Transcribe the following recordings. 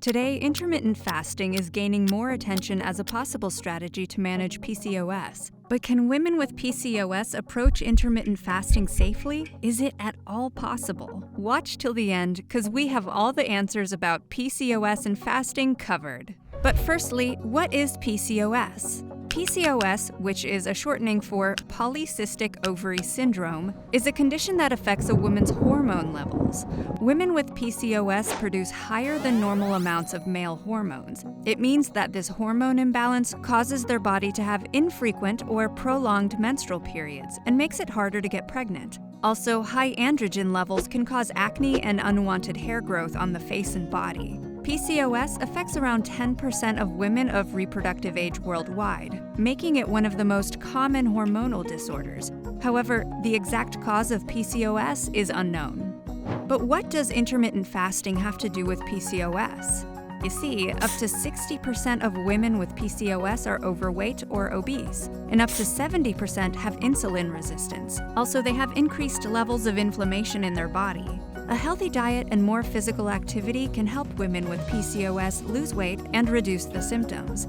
Today, intermittent fasting is gaining more attention as a possible strategy to manage PCOS. But can women with PCOS approach intermittent fasting safely? Is it at all possible? Watch till the end, because we have all the answers about PCOS and fasting covered. But firstly, what is PCOS? PCOS, which is a shortening for polycystic ovary syndrome, is a condition that affects a woman's hormone levels. Women with PCOS produce higher than normal amounts of male hormones. It means that this hormone imbalance causes their body to have infrequent or prolonged menstrual periods and makes it harder to get pregnant. Also, high androgen levels can cause acne and unwanted hair growth on the face and body. PCOS affects around 10% of women of reproductive age worldwide, making it one of the most common hormonal disorders. However, the exact cause of PCOS is unknown. But what does intermittent fasting have to do with PCOS? You see, up to 60% of women with PCOS are overweight or obese, and up to 70% have insulin resistance. Also, they have increased levels of inflammation in their body. A healthy diet and more physical activity can help women with PCOS lose weight and reduce the symptoms.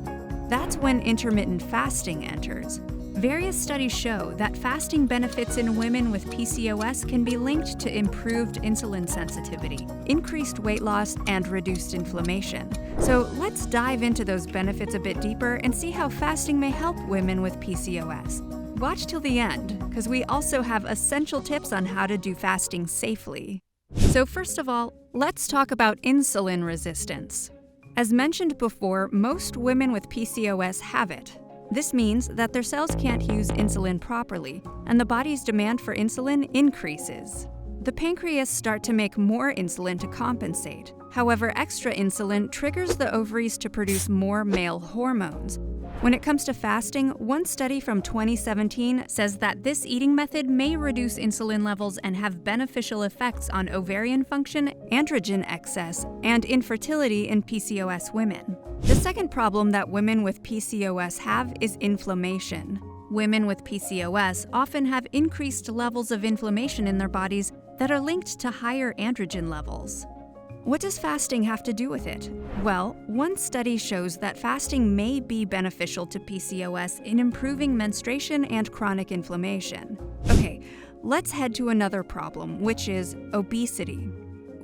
That's when intermittent fasting enters. Various studies show that fasting benefits in women with PCOS can be linked to improved insulin sensitivity, increased weight loss, and reduced inflammation. So let's dive into those benefits a bit deeper and see how fasting may help women with PCOS. Watch till the end, because we also have essential tips on how to do fasting safely. So first of all, let's talk about insulin resistance. As mentioned before, most women with PCOS have it. This means that their cells can't use insulin properly, and the body's demand for insulin increases. The pancreas start to make more insulin to compensate. However, extra insulin triggers the ovaries to produce more male hormones. When it comes to fasting, one study from 2017 says that this eating method may reduce insulin levels and have beneficial effects on ovarian function, androgen excess, and infertility in PCOS women. The second problem that women with PCOS have is inflammation. Women with PCOS often have increased levels of inflammation in their bodies that are linked to higher androgen levels. What does fasting have to do with it? Well, one study shows that fasting may be beneficial to PCOS in improving menstruation and chronic inflammation. Okay, let's head to another problem, which is obesity.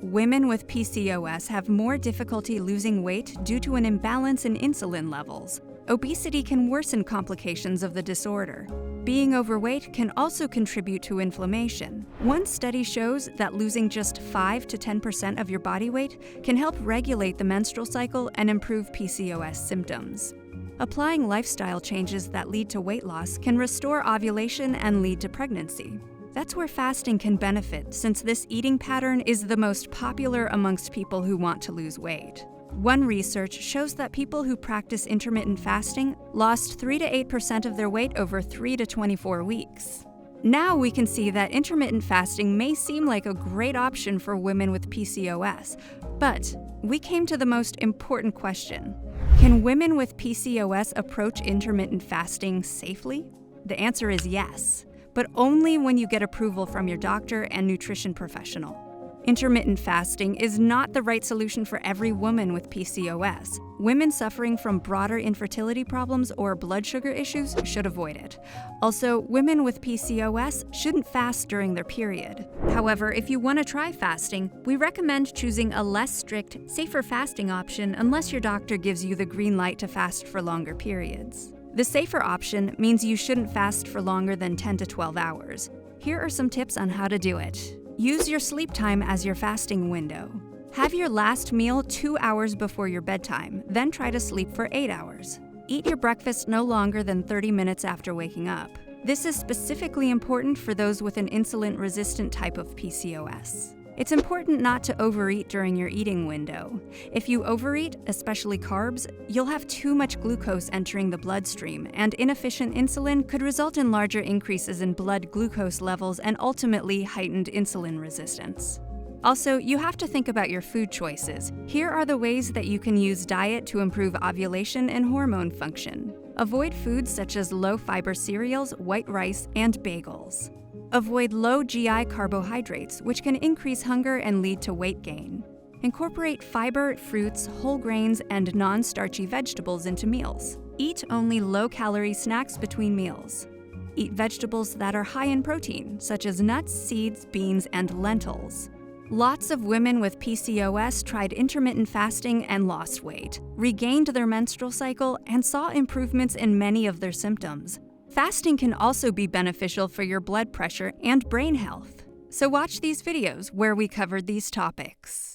Women with PCOS have more difficulty losing weight due to an imbalance in insulin levels. Obesity can worsen complications of the disorder. Being overweight can also contribute to inflammation. One study shows that losing just 5 to 10% of your body weight can help regulate the menstrual cycle and improve PCOS symptoms. Applying lifestyle changes that lead to weight loss can restore ovulation and lead to pregnancy. That's where fasting can benefit, since this eating pattern is the most popular amongst people who want to lose weight. One research shows that people who practice intermittent fasting lost 3 to 8% of their weight over 3 to 24 weeks. Now we can see that intermittent fasting may seem like a great option for women with PCOS, but we came to the most important question. Can women with PCOS approach intermittent fasting safely? The answer is yes, but only when you get approval from your doctor and nutrition professional. Intermittent fasting is not the right solution for every woman with PCOS. Women suffering from broader infertility problems or blood sugar issues should avoid it. Also, women with PCOS shouldn't fast during their period. However, if you want to try fasting, we recommend choosing a less strict, safer fasting option unless your doctor gives you the green light to fast for longer periods. The safer option means you shouldn't fast for longer than 10 to 12 hours. Here are some tips on how to do it. Use your sleep time as your fasting window. Have your last meal 2 hours before your bedtime, then try to sleep for 8 hours. Eat your breakfast no longer than 30 minutes after waking up. This is specifically important for those with an insulin-resistant type of PCOS. It's important not to overeat during your eating window. If you overeat, especially carbs, you'll have too much glucose entering the bloodstream, and inefficient insulin could result in larger increases in blood glucose levels and ultimately heightened insulin resistance. Also, you have to think about your food choices. Here are the ways that you can use diet to improve ovulation and hormone function. Avoid foods such as low-fiber cereals, white rice, and bagels. Avoid low GI carbohydrates, which can increase hunger and lead to weight gain. Incorporate fiber, fruits, whole grains, and non-starchy vegetables into meals. Eat only low-calorie snacks between meals. Eat vegetables that are high in protein, such as nuts, seeds, beans, and lentils. Lots of women with PCOS tried intermittent fasting and lost weight, regained their menstrual cycle, and saw improvements in many of their symptoms. Fasting can also be beneficial for your blood pressure and brain health. So watch these videos where we covered these topics.